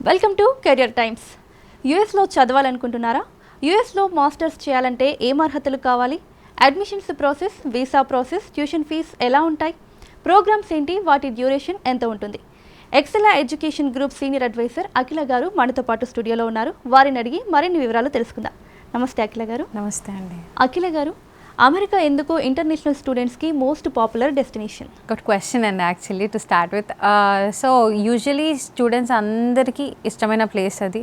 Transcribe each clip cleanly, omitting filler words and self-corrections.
Welcome to career times. యూఎస్లో చదవాలనుకుంటున్నారా? యూఎస్లో masters చేయాలంటే ఏం అర్హతలు కావాలి? Admissions process, visa process, tuition fee ఎలా ఉంటాయి? ప్రోగ్రామ్స్ ఏంటి? వాటి డ్యూరేషన్ ఎంత ఉంటుంది? Excela education group senior advisor Akhila గారు మనతో పాటు స్టూడియోలో ఉన్నారు. వారిని అడిగి మరిన్ని వివరాలు తెలుసుకుందాం. నమస్తే అఖిల గారు. నమస్తే అండి. అఖిల గారు, అమెరికా ఎందుకు ఇంటర్నేషనల్ స్టూడెంట్స్కి most popular destination? Good question అండి. Actually to start with, so usually students అందరికీ ఇష్టమైన ప్లేస్ అది.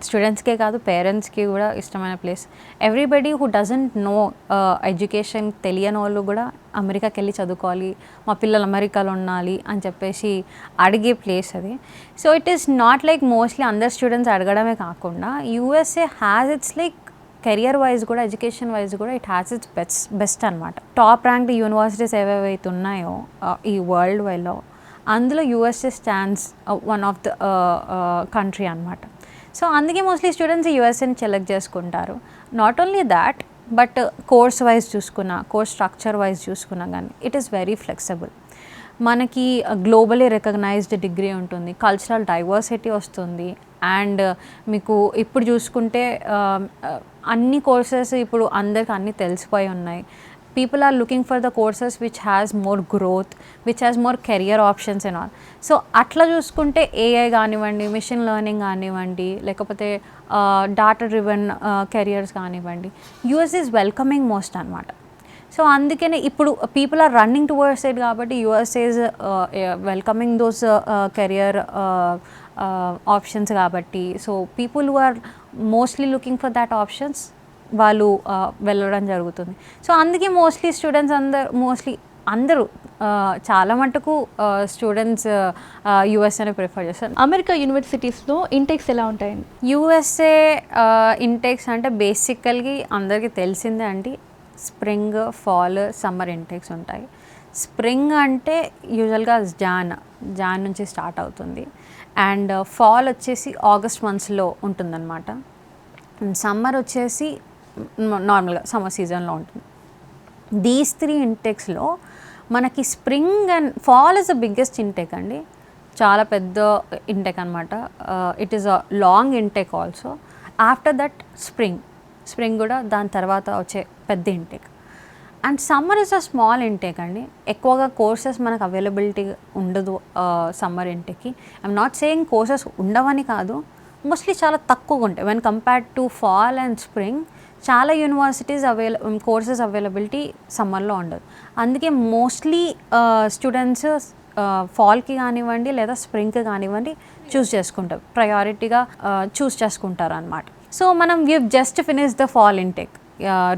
స్టూడెంట్స్కే కాదు, పేరెంట్స్కి కూడా ఇష్టమైన place. Everybody who doesn't know education తెలియని వాళ్ళు కూడా అమెరికాకి వెళ్ళి చదువుకోవాలి, మా పిల్లలు అమెరికాలో ఉండాలి అని చెప్పేసి అడిగే ప్లేస్ అది. So it is not like mostly అందరు స్టూడెంట్స్ అడగడమే కాకుండా USA has its like career wise కూడా, ఎడ్యుకేషన్ వైజ్ కూడా ఇట్ హ్యాస్ ఇట్స్ బెస్ట్ అనమాట. టాప్ ర్యాంక్డ్ యూనివర్సిటీస్ ఏవేవైతే ఉన్నాయో ఈ వరల్డ్ వైడ్లో, అందులో USA stands one of the country అనమాట. సో అందుకే మోస్ట్లీ స్టూడెంట్స్ యూఎస్ఏని సెలెక్ట్ చేసుకుంటారు. Not only that, but course wise చూసుకున్నా, కోర్స్ స్ట్రక్చర్ వైజ్ చూసుకున్నా కానీ ఇట్ ఈస్ వెరీ ఫ్లెక్సిబుల్. మనకి గ్లోబలీ రికగ్నైజ్డ్ డిగ్రీ ఉంటుంది, కల్చరల్ డైవర్సిటీ వస్తుంది. అండ్ మీకు ఇప్పుడు చూసుకుంటే అన్ని కోర్సెస్ ఇప్పుడు అందరికి అన్నీ తెలిసిపోయి ఉన్నాయి. People are looking for the courses which has more growth, which has more career options and all. So అట్లా చూసుకుంటే ఏఐ కానివ్వండి, మిషన్ లెర్నింగ్ కానివ్వండి, లేకపోతే డాటా డ్రివెన్ కెరియర్స్ కానివ్వండి, యూఎస్ ఈజ్ వెల్కమింగ్ మోస్ట్ అనమాట. సో అందుకనే ఇప్పుడు people are running towards it కాబట్టి US is welcoming those career options కాబట్టి. So people who are mostly looking for that options వాళ్ళు వెళ్ళడం జరుగుతుంది. సో అందుకే మోస్ట్లీ స్టూడెంట్స్ అందరూ చాలా మటుకు స్టూడెంట్స్ యూఎస్ఏని ప్రిఫర్ చేస్తారు. అమెరికా యూనివర్సిటీస్లో ఇంటెక్స్ ఎలా ఉంటాయండి? యూఎస్ఏ ఇంటెక్స్ అంటే బేసికల్గా అందరికీ తెలిసిందే అండి. స్ప్రింగ్, ఫాల్, సమ్మర్ ఇంటెక్స్ ఉంటాయి. స్ప్రింగ్ అంటే యూజువల్గా జాన్ నుంచి స్టార్ట్ అవుతుంది. అండ్ ఫాల్ వచ్చేసి ఆగస్ట్ మంత్స్లో ఉంటుందన్నమాట. సమ్మర్ వచ్చేసి నార్మల్గా సమ్మర్ సీజన్లో ఉంటుంది. దీస్ 3 ఇంటెక్స్లో మనకి spring and fall is the biggest intake అండి. చాలా పెద్ద ఇంటెక్ అనమాట. It is a long intake also. After that spring కూడా దాని తర్వాత వచ్చే పెద్ద ఇంటెక్. And summer is a small intake అండి. ఎక్కువగా కోర్సెస్ మనకు అవైలబిలిటీ ఉండదు సమ్మర్ ఇంటేక్కి. ఐఎమ్ నాట్ సేయింగ్ కోర్సెస్ ఉండవని కాదు, మోస్ట్లీ చాలా తక్కువగా ఉంటాయి. When compared to fall and spring చాలా యూనివర్సిటీస్ కోర్సెస్ అవైలబిలిటీ సమ్మర్లో ఉండదు. అందుకే మోస్ట్లీ స్టూడెంట్స్ ఫాల్కి కానివ్వండి లేదా స్ప్రింగ్కి కానివ్వండి చూస్ చేసుకుంటారు, ప్రయారిటీగా చూస్ చేసుకుంటారు అనమాట. సో మనం just finish the fall intake,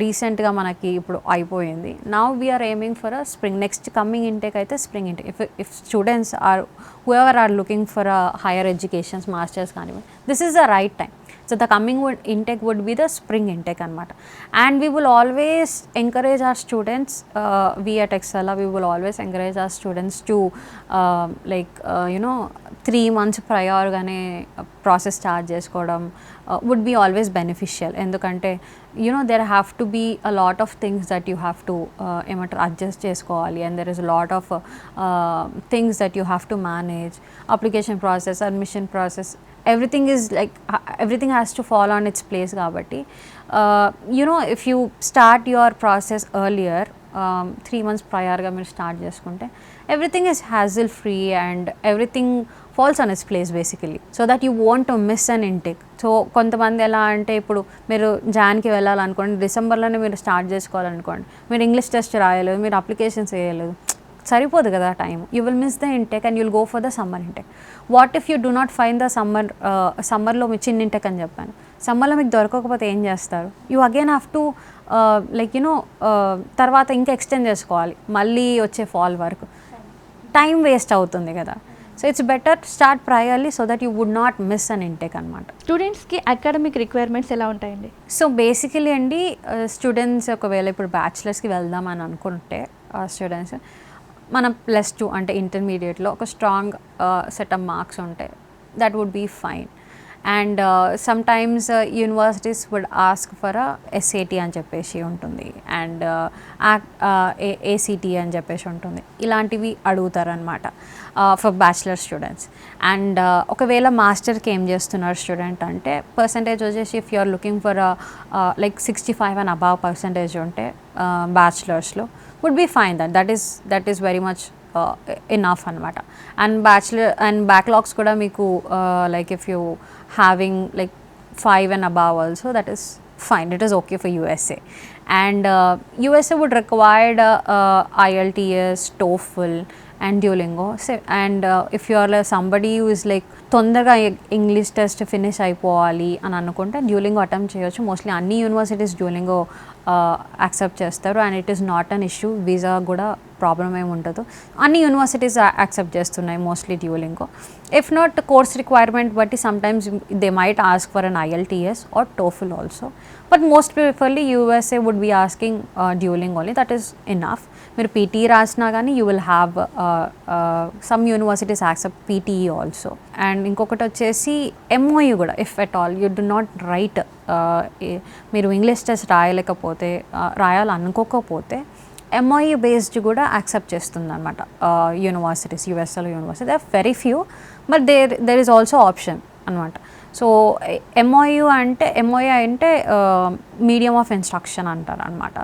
రీసెంట్గా మనకి ఇప్పుడు అయిపోయింది. Now we are aiming for a spring. Next coming intake అయితే spring intake. If students are whoever are looking for a higher educations, masters కానివ్వండి, this is the right time. So the coming intake would be the spring intake anamata. And we will always encourage our students, we at Exxeella, we will always encourage our students to 3 months prior gane process start chesukodam would be always beneficial. Endukante there have to be a lot of things that you have to adjust chesukovali, and there is a lot of things that you have to manage. Application process, admission process, everything has to fall on its place kabatti if you start your process earlier, 3 months prior ga meer start cheskunte everything is hassle free and everything falls on its place basically, so that you won't miss an intake. So కొంతమంది ఎలా అంటే ఇప్పుడు మీరు జాన్కి వెళ్ళాలనుకోండి, డిసెంబర్లోనే మీరు start చేసుకోవాలనుకోండి, మీరు English test రాయలేదు, మీరు applications వేయలేదు, సరిపోదు కదా time. You will miss the intake and you'll go for the summer intake. What if you do not find the సమ్మర్లో మీ చిన్న ఇంటెక్ అని చెప్పాను, సమ్మర్లో మీకు దొరకకపోతే ఏం చేస్తారు? యూ అగైన్ హ్యావ్ టు తర్వాత ఇంకా ఎక్స్టెండ్ చేసుకోవాలి మళ్ళీ వచ్చే ఫాల్ వరకు, టైం వేస్ట్ అవుతుంది కదా. So it's better start priorly so that you would not miss an intake అనమాట. స్టూడెంట్స్కి అకాడమిక్ రిక్వైర్మెంట్స్ ఎలా ఉంటాయండి? సో బేసికలీ అండి, స్టూడెంట్స్ ఒకవేళ ఇప్పుడు బ్యాచిలర్స్కి వెళ్దాం అని అనుకుంటే స్టూడెంట్స్ మనం +2 అంటే ఇంటర్మీడియట్లో ఒక స్ట్రాంగ్ సెట్ ఆఫ్ మార్క్స్ ఉంటాయి, that would be fine. And sometimes universities would ask for SAT అని చెప్పేసి ఉంటుంది, అండ్ ఏసీటీ అని చెప్పేసి ఉంటుంది. ఇలాంటివి అడుగుతారనమాట ఫర్ బ్యాచిలర్ స్టూడెంట్స్. అండ్ ఒకవేళ మాస్టర్కి ఏం చేస్తున్నారు స్టూడెంట్ అంటే పర్సంటేజ్ వచ్చేసి if you are looking for like 65 and above percentage ఉంటే బ్యాచిలర్స్లో would be fine. That is very much enough అనమాట. అండ్ బ్యాక్లాగ్స్ కూడా మీకు like if you having like 5 and above also, that is fine, it is okay for USA. And USA would require IELTS, TOEFL and Duolingo. And if you are somebody who is like తొందరగా English test finish అయిపోవాలి అని అనుకుంటే Duolingo attempt చేయొచ్చు. Mostly అన్ని universities Duolingo accept చేస్తారు, and it is not an issue. Visa కూడా problem ఏమి ఉండదు. అన్ని యూనివర్సిటీస్ యాక్సెప్ట్ చేస్తున్నాయి mostly Duolingo. If not course requirement బట్టి sometimes they might ask for an IELTS or TOEFL also, but most preferably USA would be asking Duolingo only. That is enough. మీరు PT రాసినా కానీ you will have some universities accept PTE also. And ఇంకొకటి వచ్చేసి MOU కూడా, if at all you do not right, మీరు English test రాయాలనుకోకపోతే MOU based కూడా accept చేస్తుంది అనమాట యూనివర్సిటీస్. యూఎస్ఏలో university they are very few, but there is also option అనమాట. సో MOU అంటే మీడియం ఆఫ్ ఇన్స్ట్రక్షన్ అంటారు అనమాట.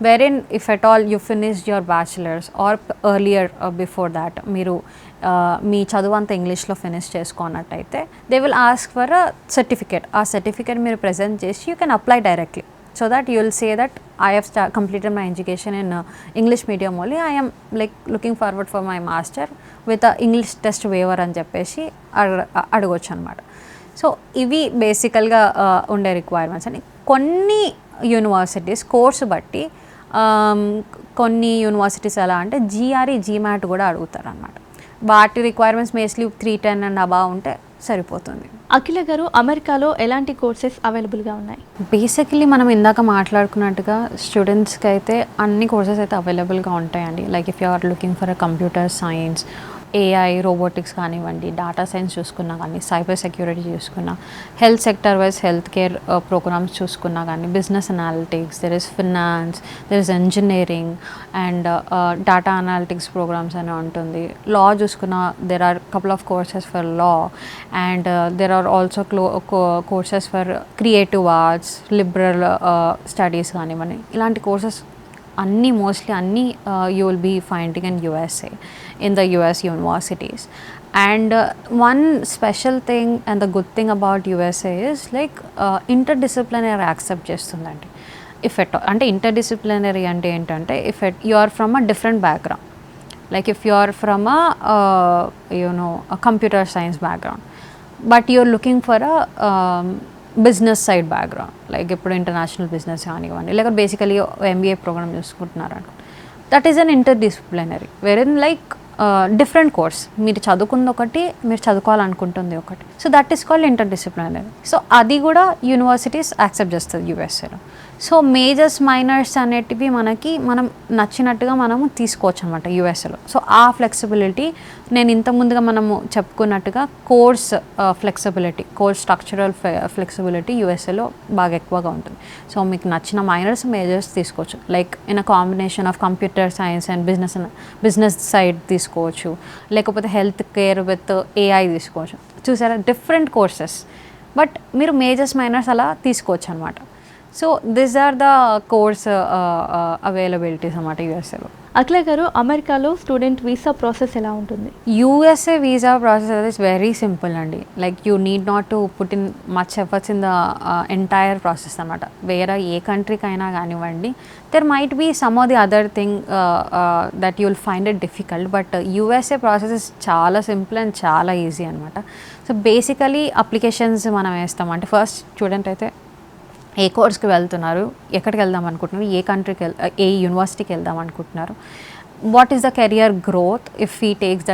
wherein if at all you finished your bachelor's or earlier before that మీరు మీ చదువు అంతా ఇంగ్లీష్లో ఫినిష్ చేసుకున్నట్టయితే they will ask for a certificate. ఆ సర్టిఫికేట్ మీరు ప్రజెంట్ చేసి you can apply directly, so that you will say that I have completed my education in English medium only. I am like looking forward for my master with a English test waiver అని చెప్పేసి అడగొచ్చు అనమాట. So ఇవి బేసికల్గా ఉండే requirements అని. కొన్ని universities course బట్టి కొన్ని యూనివర్సిటీస్ ఎలా అంటే GRE GMAT కూడా అడుగుతారు అనమాట. వాటి రిక్వైర్మెంట్స్ మోస్ట్లీ 310 and above ఉంటే సరిపోతుంది. అఖిల గారు, అమెరికాలో ఎలాంటి కోర్సెస్ అవైలబుల్గా ఉన్నాయి? బేసికలీ మనం ఇందాక మాట్లాడుకున్నట్టుగా స్టూడెంట్స్కి అయితే అన్ని కోర్సెస్ అయితే అవైలబుల్గా ఉంటాయండి. Like if you are looking for a computer science, AI, robotics కానివ్వండి, డేటా సైన్స్ చూసుకున్నా కానీ, సైబర్ సెక్యూరిటీ చూసుకున్నా, health sector wise health care programmes చూసుకున్నా కానీ, business analytics, there is finance, there is engineering and data analytics programmes అని ఉంటుంది. Law చూసుకున్నా there are couple of courses for law, and there are also courses for creative arts, liberal studies కానివ్వండి. ఇలాంటి courses mostly you will be finding in USA, in the US universities. And one special thing and the good thing about USA is like interdisciplinary accept chestundandi. If at all, ante interdisciplinary ante entante if you are from a different background, like if you are from a computer science background but you are looking for a business side background, like ఇప్పుడు international business కానివ్వండి, లేక basically MBA program చూసుకుంటున్నారు అనుకోండి, that is an interdisciplinary wherein like different course. మీరు చదువుకుంది ఒకటి, మీరు చదువుకోవాలనుకుంటుంది ఒకటి. So that is called interdisciplinary. So అది కూడా యూనివర్సిటీస్ యాక్సెప్ట్ చేస్తుంది యూఎస్ఏలో. సో మేజర్స్ మైనర్స్ అనేటివి మనం నచ్చినట్టుగా మనము తీసుకోవచ్చు అనమాట యూఎస్ఏలో. సో ఆ ఫ్లెక్సిబిలిటీ నేను ఇంతకుముందుగా మనము చెప్పుకున్నట్టుగా course flexibility, course structural flexibility యూఎస్ఏలో బాగా ఎక్కువగా ఉంటుంది. సో మీకు నచ్చిన మైనర్స్ మేజర్స్ తీసుకోవచ్చు, like in a combination of computer science and business side తీసుకోవచ్చు, లేకపోతే హెల్త్ కేర్ విత్ AI తీసుకోవచ్చు. చూసారా, డిఫరెంట్ కోర్సెస్, బట్ మీరు మేజర్స్ మైనర్స్ అలా తీసుకోవచ్చు అనమాట. So these are the course availabilities అన్నమాట యూఎస్ఏలో. అఖిల గారు, అమెరికాలో స్టూడెంట్ వీసా ప్రాసెస్ ఎలా ఉంటుంది? USA visa process is very simple అండి. Like you need not to put in much efforts in the entire process అనమాట. వేరే ఏ కంట్రీకి అయినా కానివ్వండి, there might be some of the other thing that you will find it difficult, but USA process is చాలా simple and చాలా easy అనమాట. So basically applications మనం వేస్తామంటే ఫస్ట్ స్టూడెంట్ అయితే ఏ కోర్స్కి వెళ్తున్నారు, ఎక్కడికి వెళ్దాం అనుకుంటున్నారు, ఏ కంట్రీకి ఏ యూనివర్సిటీకి వెళ్దాం అనుకుంటున్నారు, what is the career growth if he takes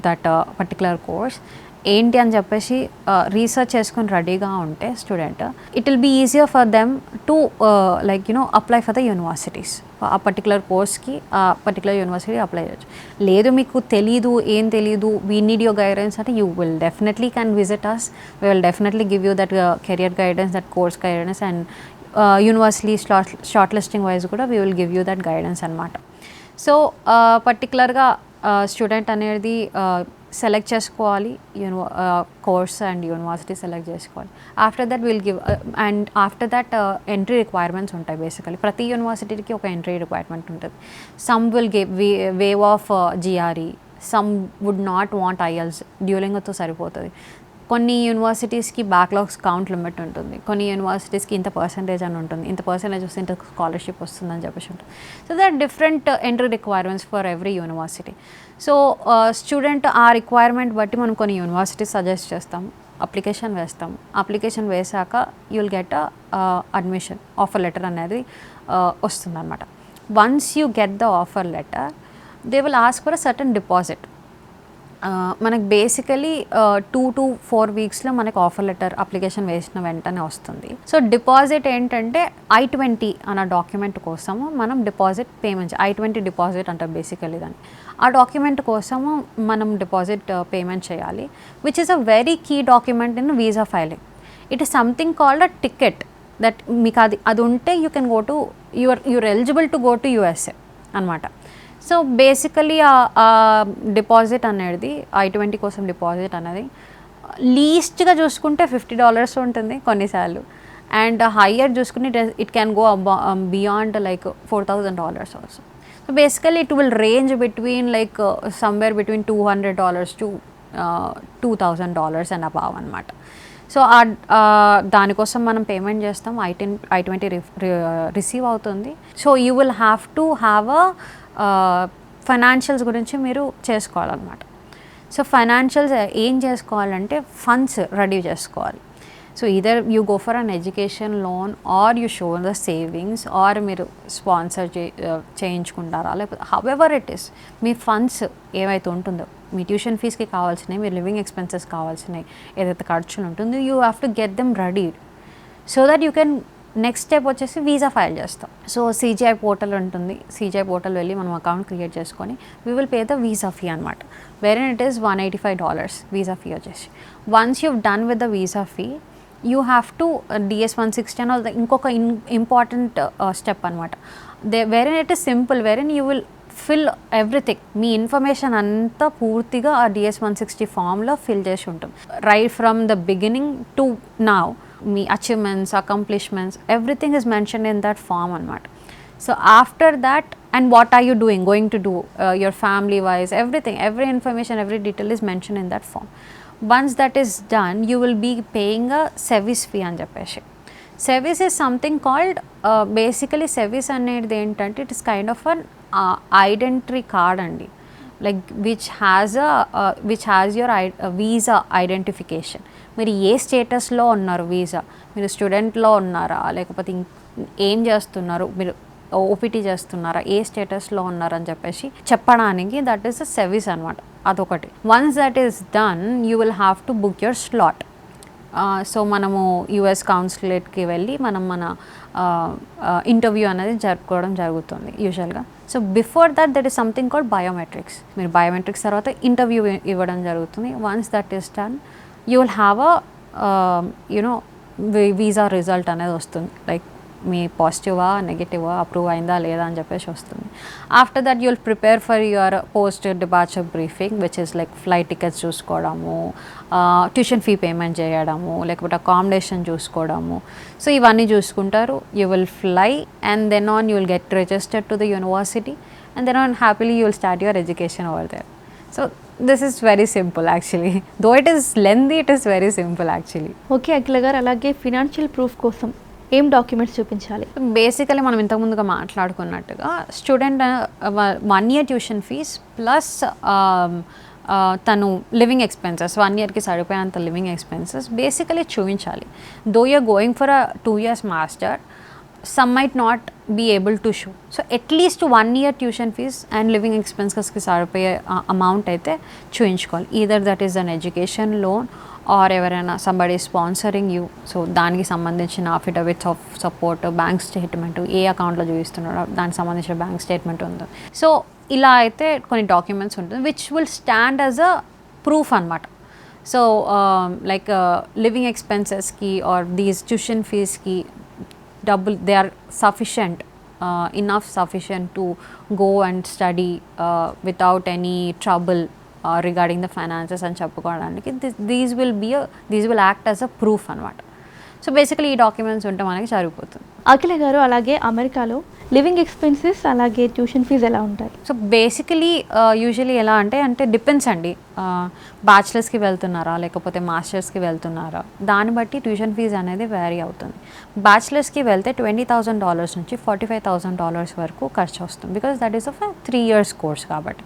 that particular course, ఏంటి అని చెప్పేసి రీసెర్చ్ చేసుకొని రెడీగా ఉంటే student, it will be easier for them to like apply for the universities. ఆ పర్టికులర్ కోర్స్కి ఆ పర్టికులర్ యూనివర్సిటీ అప్లై చేయొచ్చు. లేదు మీకు తెలీదు, ఏం తెలీదు, వీ నీడ్ యువర్ గైడెన్స్ అంటే you will definitely can visit us. We will definitely give you that career guidance, that course guidance, and university short listing wise కూడా we will give you that guidance అనమాట. So పర్టికులర్గా student అనేది select చేసుకోవాలి, course and university select చేసుకోవాలి. After that will give, and after that entry requirements ఉంటాయి. Basically ప్రతి యూనివర్సిటీకి ఒక ఎంట్రీ రిక్వైర్మెంట్ ఉంటుంది. Some will give wave of GRE, some would not want IELTS, డ్యూలింగ్తో సరిపోతుంది. కొన్ని యూనివర్సిటీస్కి బ్యాక్లాగ్స్ కౌంట్ లిమిట్ ఉంటుంది, కొన్ని యూనివర్సిటీస్కి ఇంత పర్సంటేజ్ అని ఉంటుంది, ఇంత పర్సంటేజ్ వస్తే ఇంత స్కాలర్షిప్ వస్తుందని చెప్పేసి ఉంటుంది. So that different entry requirements for every university. So student ఆ రిక్వైర్మెంట్ బట్టి మనం కొన్ని యూనివర్సిటీస్ సజెస్ట్ చేస్తాము, అప్లికేషన్ వేస్తాము. అప్లికేషన్ వేసాక you will get admission offer letter అనేది వస్తుందన్నమాట. Once you get the offer letter, they will ask for a certain deposit. మనకు బేసికలీ 2 to 4 వీక్స్లో మనకు ఆఫర్ లెటర్ అప్లికేషన్ వేసిన వెంటనే వస్తుంది. సో డిపాజిట్ ఏంటంటే I-20 అన్న డాక్యుమెంట్ కోసము మనం డిపాజిట్ పేమెంట్, I-20 డిపాజిట్ అంటారు బేసికలీ దాన్ని. ఆ డాక్యుమెంట్ కోసము మనం డిపాజిట్ పేమెంట్ చేయాలి, which is a very key document in visa filing. It is something called a ticket that మీకు అది ఉంటే you can go to you're eligible to go to USA అనమాట. సో బేసికలీ ఆ deposit అనేది I-20 కోసం deposit అనేది లీస్ట్గా చూసుకుంటే $50 ఉంటుంది కొన్నిసార్లు, అండ్ హయ్యర్ చూసుకుంటే it can go beyond like $4,000 also. So basically it will range between like somewhere between $200 to $2,000 and above అనమాట. సో దానికోసం మనం పేమెంట్ చేస్తాం, I-20 రిసీవ్ అవుతుంది. So you will have to have a financials గురించి మీరు చేసుకోవాలన్నమాట. So financials ఏం చేసుకోవాలంటే ఫండ్స్ రెడీ చేసుకోవాలి. So either you go for an education loan, or you show the savings, or మీరు స్పాన్సర్ చేయించుకుంటారా, లేకపోతే however it is me funds ఏవైతే ఉంటుందో, మీ ట్యూషన్ ఫీజ్కి కావాల్సినవి, మీ లివింగ్ ఎక్స్పెన్సెస్ కావాల్సినవి, ఏదైతే ఖర్చులు ఉంటుందో you have to get them ready so that you can. Next step వచ్చేసి వీసా ఫైల్ చేస్తాం. సో CGI పోర్టల్ ఉంటుంది, CGI పోర్టల్ వెళ్ళి మనం అకౌంట్ క్రియేట్ చేసుకొని we will pay the visa fee అనమాట. వేరే ఇట్ ఈస్ $185 వీసా ఫీ వచ్చేసి. Once you done with the visa fee, you have to DS-160 అని ఇంకొక ఇంపార్టెంట్ స్టెప్ అనమాట. వేరే ఇట్ ఈస్ సింపుల్, వేరే you will fill everything, me information అంతా పూర్తిగా ఆ DS-160 ఫామ్లో ఫిల్ చేసి ఉంటుంది. Right from the beginning to now మీ achievements, accomplishments, everything is mentioned in that form అనమాట. So after that, and what are you doing, going to do, your family wise, everything, every information, every detail is mention in that form. Once that is done, you will be paying a SEVIS fee అని చెప్పేసి. SEVIS is something called, basically SEVIS అనేది ఏంటంటే it is kind of an identity card అండి, like which has your visa identification. మీరు ఏ స్టేటస్లో ఉన్నారు, visa మీరు స్టూడెంట్లో ఉన్నారా, లేకపోతే ఏం చేస్తున్నారు, మీరు OPT చేస్తున్నారా, ఏ స్టేటస్లో ఉన్నారని చెప్పేసి చెప్పడానికి దట్ ఈస్ అ సెవిస్ అనమాట. అదొకటి. Once that is done, you will have to book your slot. So మనము US కౌన్సిలేట్కి వెళ్ళి మన ఇంటర్వ్యూ అనేది జరుపుకోవడం జరుగుతుంది యూజువల్గా. So before that that is something called biometrics. మీరు బయోమెట్రిక్స్ తర్వాత ఇంటర్వ్యూ ఇవ్వడం జరుగుతుంది. Once that is done, you will have a visa result అనేది వస్తుంది, లైక్ మీ పాజిటివా నెగిటివా, అప్రూవ్ అయిందా లేదా అని చెప్పేసి వస్తుంది. After that you will prepare for your post departure briefing, which is like flight tickets చూసుకోవడము, ట్యూషన్ ఫీ పేమెంట్ చేయడము, లేకపోతే అకామిడేషన్ చూసుకోవడము. సో ఇవన్నీ చూసుకుంటారు. You will fly and then on you will get registered to the university, and then on happily you will start your education over there. So this is very simple actually, though it is lengthy, it is very simple actually. Okay అఖిల గారు, అలాగే financial proof కోసం ఏం documents చూపించాలి? Basically మనం ఇంతకుముందుగా మాట్లాడుకున్నట్టుగా student 1 year tuition fee plus తను living expenses 1 yearకి సరిపోయేంత లివింగ్ ఎక్స్పెన్సెస్ బేసికలీ చూపించాలి. Though you're going for a 2 years master, some might not be able to show. So at least 1 year tuition fees and living expenses ki saripoye amount aithe చూయించుకోవాలి. either that is an education loan or ఎవరైనా somebody sponsoring you. So దానికి సంబంధించిన affidavits of support, bank statement, ఏ అకౌంట్లో చూపిస్తున్నాడో దానికి సంబంధించిన bank statement ఉంది. So ఇలా అయితే కొన్ని డాక్యుమెంట్స్ ఉంటుంది which will stand as a proof అనమాట. సో లైక్ లివింగ్ ఎక్స్పెన్సెస్కి ఆర్ దీస్ ట్యూషన్ ఫీస్కి డబ్బులు they are sufficient, enough sufficient to go and study without any trouble regarding the finances అని చెప్పుకోవడానికి these will act as a proof అనమాట. So basically ఈ documents ఉంటే మనకి సరిపోతుంది. అఖిల గారు, అలాగే అమెరికాలో లివింగ్ ఎక్స్పెన్సెస్ అలాగే ట్యూషన్ ఫీజు ఎలా ఉంటాయి? సో బేసికలీ యూజువలీ ఎలా అంటే డిపెండ్స్ అండి. బ్యాచిలర్స్కి వెళ్తున్నారా లేకపోతే మాస్టర్స్కి వెళ్తున్నారా దాన్ని బట్టి ట్యూషన్ ఫీజు అనేది వేరీ అవుతుంది. బ్యాచిలర్స్కి వెళ్తే $20,000 నుంచి $45,000 వరకు ఖర్చు వస్తుంది. Because that is of 3 years course కాబట్టి.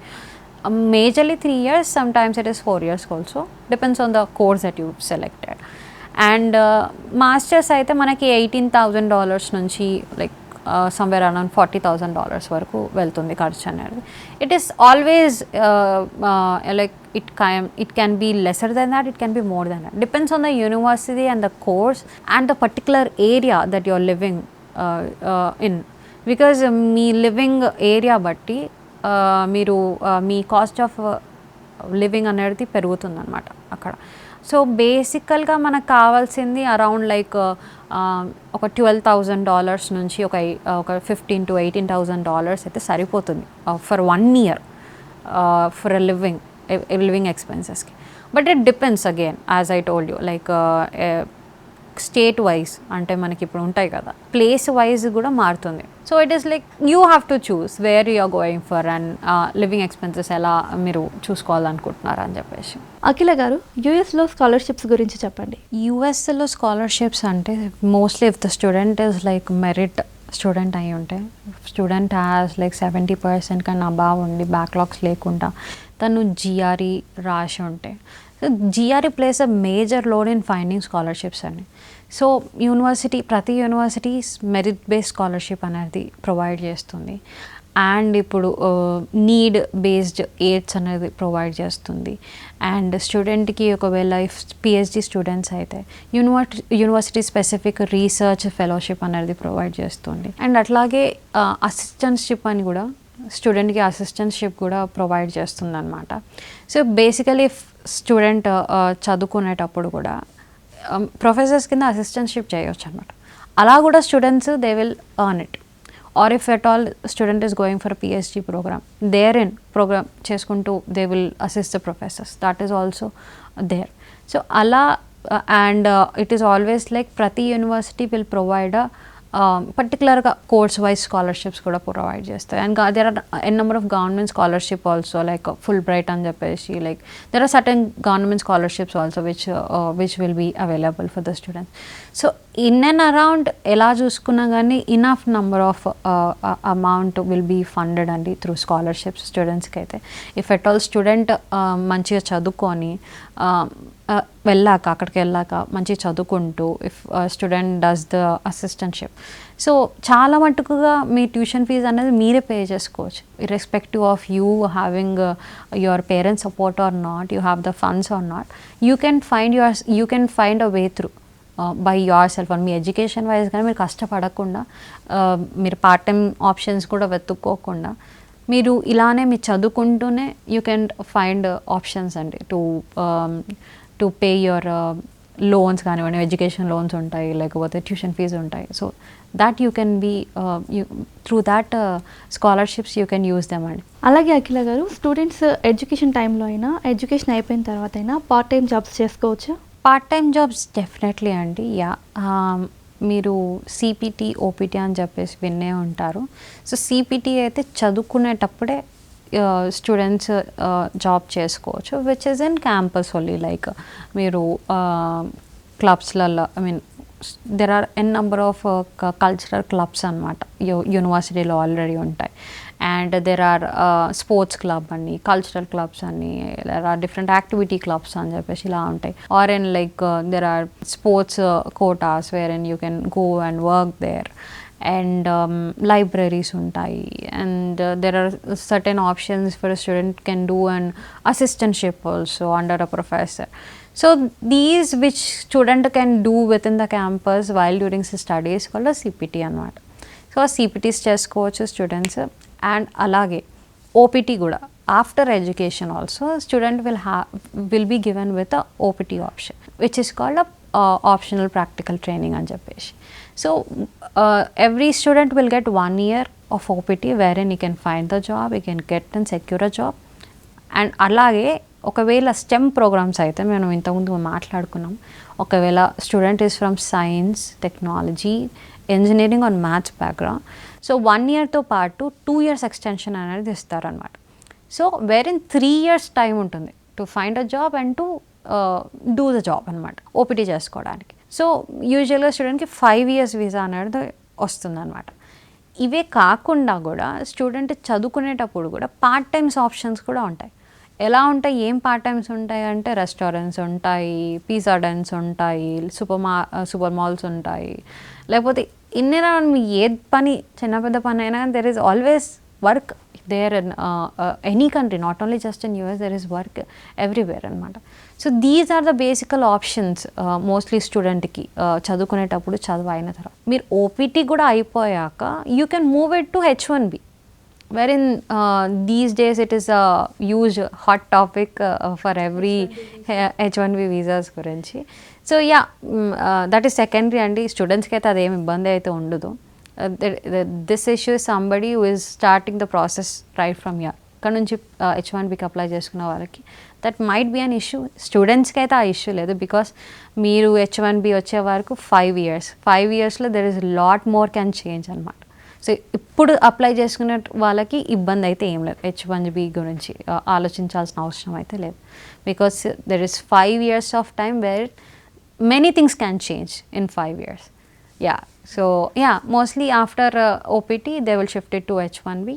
Majorly 3 years, sometimes it is 4 years also, depends on the course that you selected. And masters అయితే మనకి $18,000 నుంచి లైక్ somewhere around $40,000 వరకు వెళ్తుంది ఖర్చు అనేది. It is always like it can be lesser than that, it can be more than that, depends on the university and the course and the particular area that you are living in. Because me living area బట్టి మీరు మీ cost of living అనేది పెరుగుతుంది అనమాట అక్కడ. So బేసికల్గా మనకు కావాల్సింది around like ఒక $12,000 నుంచి ఒక $15,000 to $18,000 అయితే సరిపోతుంది ఫర్ 1 year ఫర్ లివింగ్ ఎక్స్పెన్సెస్కి. But it depends again as I told you like state wise అంటే మనకి ఇప్పుడు ఉంటాయి కదా, ప్లేస్ వైజ్ కూడా మారుతుంది. So it is like you have to choose where you are going for and living expenses ఎలా మీరు చూసుకోవాలనుకుంటున్నారు అని చెప్పేసి. అఖిల గారు, యూఎస్లో స్కాలర్షిప్స్ గురించి చెప్పండి. యూఎస్లో స్కాలర్షిప్స్ అంటే mostly if the student is like merit student అయి ఉంటే, స్టూడెంట్ హ్యాస్ లైక్ 70% కన్నా అబావ్ ఉండి బ్యాక్లాగ్స్ లేకుండా తను జిఆర్ఈ రాసి ఉంటే, so GRE plays a major role in finding scholarships అండి. సో ప్రతి యూనివర్సిటీ మెరిట్ బేస్డ్ స్కాలర్షిప్ అనేది ప్రొవైడ్ చేస్తుంది. అండ్ ఇప్పుడు నీడ్ బేస్డ్ ఎయిడ్స్ అనేది ప్రొవైడ్ చేస్తుంది. అండ్ స్టూడెంట్కి ఒకవేళ పిహెచ్డి స్టూడెంట్స్ అయితే యూనివర్సిటీ స్పెసిఫిక్ రీసెర్చ్ ఫెలోషిప్ అనేది ప్రొవైడ్ చేస్తుంది. అండ్ అట్లాగే అసిస్టెంట్షిప్ అని కూడా స్టూడెంట్కి అసిస్టెంట్షిప్ కూడా ప్రొవైడ్ చేస్తుంది అనమాట. సో బేసికలీ స్టూడెంట్ చదువుకునేటప్పుడు కూడా ప్రొఫెసర్స్ కింద అసిస్టెంట్షిప్ చేయవచ్చు అనమాట. అలా కూడా students they will earn it. Or if at all student is going for PhD programme, there in programme చేసుకుంటూ they will assist the professors, that is also there. So అలా and it is always like ప్రతి university will provide పర్టికులర్గా course wise scholarships కూడా provide చేస్తాయి. And there are an number of government scholarship also like Fulbright అని చెప్పేసి, like there are certain government scholarships also which will be available for the students. So in and around ఎలా చూసుకున్నా కానీ enough number of amount will be funded అండి through scholarships స్టూడెంట్స్కి అయితే. If at all student మంచిగా చదువుకొని అక్కడికి వెళ్ళాక మంచిగా చదువుకుంటూ if student does the assistantship, so చాలా మటుకుగా మీ ట్యూషన్ ఫీజ్ అనేది మీరే పే చేసుకోవచ్చు. Irrespective of you having your parents support or not, you have the funds or not, you can find a way through by your self. మీ education wise కానీ మీరు కష్టపడకుండా, మీరు పార్ట్ టైం ఆప్షన్స్ కూడా వెతుక్కోకుండా, మీరు ఇలానే మీరు చదువుకుంటూనే యూ కెన్ ఫైండ్ ఆప్షన్స్ అండి టు పే యువర్ లోన్స్ కానివ్వండి, ఎడ్యుకేషన్ లోన్స్ ఉంటాయి, లేకపోతే ట్యూషన్ ఫీజు ఉంటాయి. So that you can be through that scholarships you can use them అండి. అలాగే అఖిల గారు, స్టూడెంట్స్ ఎడ్యుకేషన్ టైంలో అయినా ఎడ్యుకేషన్ అయిపోయిన తర్వాత అయినా పార్ట్ టైం జాబ్స్ చేసుకోవచ్చా? పార్ట్ టైం జాబ్స్ డెఫినెట్లీ అండి. మీరు సిపిటి, ఓపీటీ అని చెప్పేసి వినే ఉంటారు. సో సిపిటి అయితే చదువుకునేటప్పుడే స్టూడెంట్స్ జాబ్ చేసుకోవచ్చు, which is in campus only. Like మీరు క్లబ్స్లలో, I mean there are an number of cultural clubs అనమాట యూనివర్సిటీలో ఆల్రెడీ ఉంటాయి. And there are sports club అని, కల్చరల్ క్లబ్స్ అని, there are different activity clubs అని చెప్పేసి ఇలా ఉంటాయి. Or in like there are sports quotas where in you can go and work there. and libraries ఉంటాయి, and there are certain options for a student can do an assistantship also under a professor. So these which student can do within the campus while during his studies called a CPT అన్నమాట. So ఆ CPTs చేసుకోవచ్చు students. And అలాగే OPT కూడా after education also student will be given with OPT option which is called optional practical training అని చెప్పేసి. So every student will get 1 year of OPT wherein he can find the job, he can get and secure a job. And అలాగే ఒకవేళ stem programmes అయితే మేము ఇంతకుముందు మాట్లాడుకున్నాం, ఒకవేళ student is from science, technology, engineering or maths background, so 1 yearతో పాటు 2 years extension అనేది ఇస్తారనమాట. సో వేరిన్ 3 years టైం ఉంటుంది to find a job and to do the job అనమాట, OPT చేసుకోవడానికి. సో యూజువల్గా స్టూడెంట్కి 5 years వీసా అనేది వస్తుందన్నమాట. ఇవే కాకుండా కూడా స్టూడెంట్ చదువుకునేటప్పుడు కూడా పార్ట్ టైమ్స్ ఆప్షన్స్ కూడా ఉంటాయి. ఎలా ఉంటాయి, ఏం పార్ట్ టైమ్స్ ఉంటాయి అంటే రెస్టారెంట్స్ ఉంటాయి, పిజ్జా డన్స్ ఉంటాయి, సూపర్ మాల్స్ ఉంటాయి, లేకపోతే ఇన్నైనా మీ ఏ పని చిన్న పెద్ద పని అయినా there is always work there in any country, not only just in US, there is work everywhere అనమాట. So these are the basic options mostly స్టూడెంట్కి చదువుకునేటప్పుడు చదువు అయిన తర్వాత. మీరు OPT కూడా అయిపోయాక you can move it to H1B, wherein these days it is a huge hot topic for every H1B visas గురించి. So yeah that is secondary అండి. స్టూడెంట్స్కి అయితే అదేమి ఇబ్బంది అయితే ఉండదు. This issue somebody who is starting the process right from your, ఇక్కడ నుంచి H1Bకి అప్లై చేసుకున్న వాళ్ళకి that might be an issue. స్టూడెంట్స్కి అయితే ఆ ఇష్యూ లేదు, బికాస్ మీరు H1B వచ్చే వరకు 5 years, 5 yearsలో there is lot more can change అనమాట. సో ఇప్పుడు అప్లై చేసుకునే వాళ్ళకి ఇబ్బంది అయితే ఏం లేదు, H1B గురించి ఆలోచించాల్సిన అవసరం అయితే లేదు, because there is 5 years of time where many things can change in 5 years. Yeah, so yeah mostly after OPT they will shift it to H1B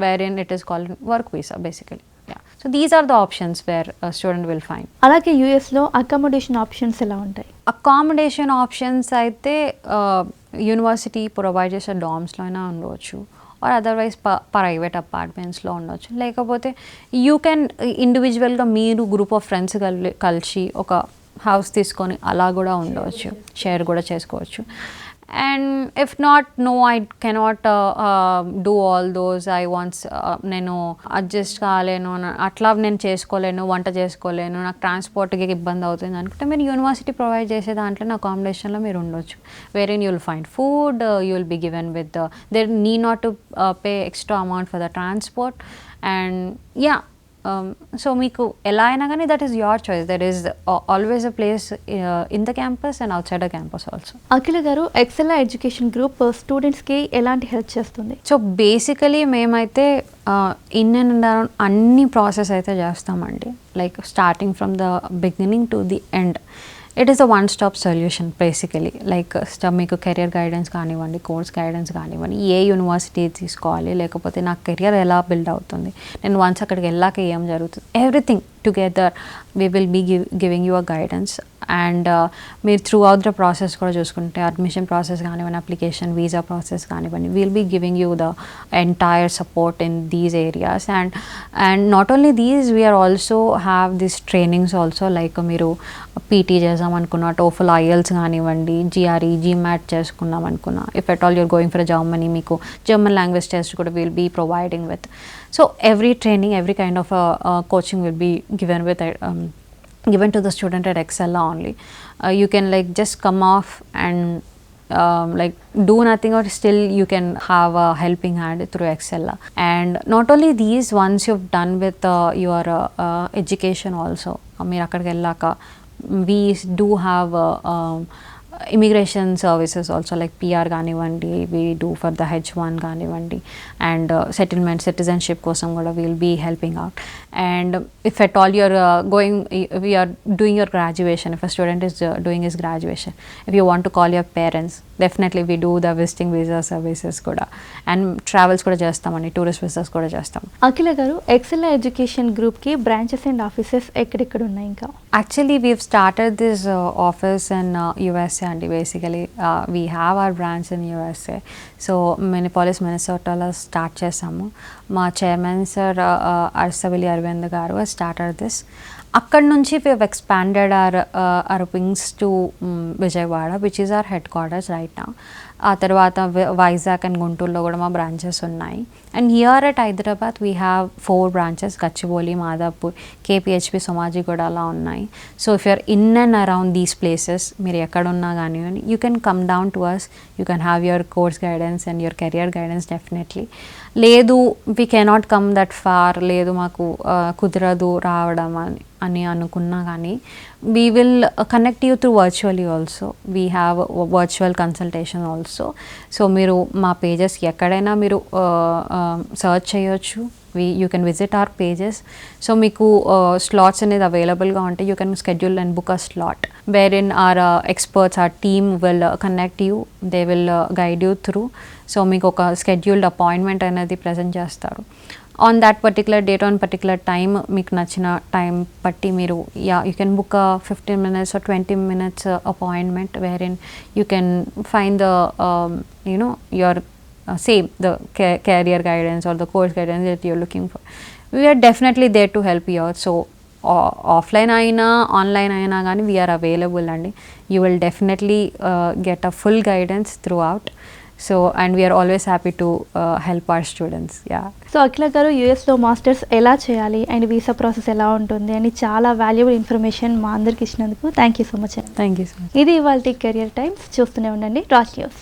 wherein it is called work visa basically. Yeah, so these are the options where a student will find. అలాగే యూఎస్లో accommodation options ఎలా ఉంటాయి? Accommodation options అయితే university provide చేసే డామ్స్లో అయినా ఉండవచ్చు, or otherwise private అపార్ట్మెంట్స్లో ఉండవచ్చు, లేకపోతే యూ కెన్ ఇండివిజువల్గా మీరు గ్రూప్ ఆఫ్ ఫ్రెండ్స్ కలిసి ఒక హౌస్ తీసుకొని అలా కూడా ఉండవచ్చు, షేర్ కూడా చేసుకోవచ్చు. And if not, no I cannot do all those, I wants నేను అడ్జస్ట్ కాలేను, అట్లా నేను చేసుకోలేను, వంట చేసుకోలేను, నాకు ట్రాన్స్పోర్ట్కి ఇబ్బంది అవుతుంది అనుకుంటే మీరు యూనివర్సిటీ ప్రొవైడ్ చేసే దాంట్లో అకామిడేషన్లో మీరు ఉండొచ్చు, wherein you will find food, you will be given with there need not to pay extra amount for the transport. And yeah, so మీకు ఎలా అయినా కానీ that is your choice, that is always a place in the campus and outside the campus also. Akhila గారు, Excella education group స్టూడెంట్స్కి ఎలాంటి help చేస్తుంది? So basically మేమైతే in and around అన్ని ప్రాసెస్ అయితే చేస్తామండి, like starting from the beginning to the end. It is a one stop solution basically. Like మీకు career guidance కానివ్వండి, కోర్స్ గైడెన్స్ కానివ్వండి, ఏ యూనివర్సిటీ తీసుకోవాలి, లేకపోతే నా కెరియర్ ఎలా బిల్డ్ అవుతుంది, నేను వన్స్ అక్కడికి వెళ్ళాక ఏం జరుగుతుంది, everything together we will be giving you a guidance. And మీరు త్రూ అవుట్ ద ప్రాసెస్ కూడా చూసుకుంటే అడ్మిషన్ ప్రాసెస్ కానివ్వండి, అప్లికేషన్ వీసా ప్రాసెస్ కానివ్వండి, we'll be giving you the entire support in these areas. And not only these, we are also have this trainings also, like మీరు PT చేద్దాం అనుకున్నా, TOEFL IELTS కానివ్వండి, GRE GMAT చేసుకుందాం అనుకున్నా, if at all you're going for Germany, మీకు German language test కూడా will be providing with. So every training, every kind of coaching will be given to the student at Exxeella only. You can like just come off and like do nothing, or still you can have a helping hand through Exxeella. And not only these, once you've done with your education also, meer akkadiki ellaka we do have immigration services also, like PR కానివ్వండి, we do for the H1 కానివ్వండి, and settlement citizenship కోసం కూడా we will be helping out. And if at all you're we are doing your graduation, if a student is doing his graduation, if you want to call your parents, definitely we do the visiting visa services కూడా, and travels కూడా చేస్తామండి, tourist విసాస్ కూడా చేస్తాం. అఖిల గారు, Excella education గ్రూప్కి branches and offices ఎక్కడెక్కడ ఉన్నాయి? ఇంకా actually we've started this office in USA ఉందండి బేసికలీ. We have our branch in USA. So Minneapolis మినిసోటాలో స్టార్ట్ చేసాము. మా చైర్మన్ సార్ అర్సవిలి అరవింద్ గారు స్టార్టెడ్ దిస్. అక్కడ నుంచి we have expanded our wings to Vijayawada, which is our headquarters right now. ఆ తర్వాత వైజాగ్ అండ్ గుంటూరులో కూడా మా బ్రాంచెస్ ఉన్నాయి. And here at Hyderabad we have 4 branches, Gachibowli, Madhapur, KPHB, Somajiguda అలా ఉన్నాయి. So if you're in and around these places, మీరు ఎక్కడున్నా కానివ్వండి, you can come down to us. You can have your course guidance and your career guidance definitely. లేదు we cannot come that far, లేదు మాకు కుదరదు రావడం అని అనుకున్నా కానీ, we will connect you through virtually also. We have virtual consultation also. So మీరు మా పేజెస్ ఎక్కడైనా మీరు సర్చ్ చేయొచ్చు. You can visit our pages. So మీకు స్లాట్స్ అనేది అవైలబుల్గా ఉంటాయి. You can schedule and book a slot wherein our experts, our team will connect you, they will guide you through. So మీకు ఒక scheduled appointment అనేది present చేస్తారు. On that particular date, on particular time, మీకు నచ్చిన time బట్టి మీరు you can book 15 minutes or 20 minutes appointment wear in you can find the your same the career guidance or the course guidance that you're looking for. We are definitely there to help you out. So offline అయినా online అయినా కానీ we are available అండి. You will definitely get a full guidance throughout. So and we are always happy to help our students. Yeah. So Akhila గారు, యూఎస్లో masters ఎలా చేయాలి and visa process ఎలా ఉంటుంది అని చాలా వాల్యుబుల్ ఇన్ఫర్మేషన్ మా అందరికి ఇచ్చినందుకు thank you so much. Thank you so much. ఇది ఇవాల్టి కెరియర్ టైమ్స్. చూస్తూనే ఉండండి రాజ్ న్యూస్.